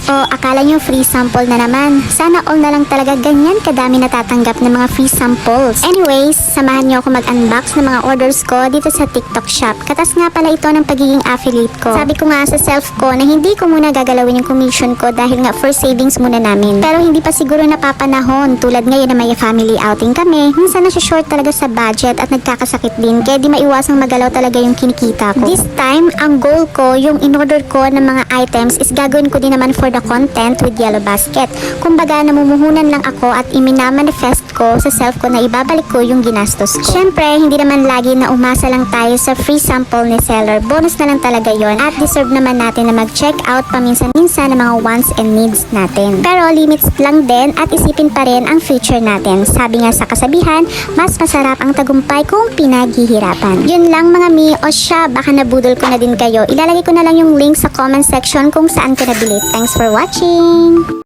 O akala nyo free sample na naman? Sana all na lang talaga ganyan kadami natatanggap ng mga free samples. Anyways, samahan nyo ako mag-unbox ng mga orders ko dito sa TikTok shop. Katas nga pala ito ng pagiging affiliate ko. Sabi ko nga sa self ko na hindi ko muna gagalawin yung commission ko dahil nga for savings muna namin. Pero hindi pa siguro napapanahon. Tulad ngayon na may family outing kami, minsan short talaga sa budget at nagkakasakit din kaya di maiwasang magalaw talaga yung kinikita ko. This time, ang goal ko, yung in-order ko ng mga items is gagawin ko din naman for the content with Yellow Basket. Kumbaga, namumuhunan lang ako at iminamanifest ko sa self ko na ibabalik ko yung ginastos ko. Syempre, hindi naman lagi na umasa lang tayo sa free sample ni seller. Bonus na lang talaga yon at deserve naman natin na mag-check out paminsan-minsan ng mga wants and needs natin. Pero limits lang din at isipin pa rin ang future natin. Sabi nga sa kasabihan, mas masarap ang tagumpay kung pinaghihirapan. Yun lang mga mi, o siya, baka nabudol ko na din kayo. Ilalagay ko na lang yung link sa comment section kung saan ko nabili. Thanks for watching!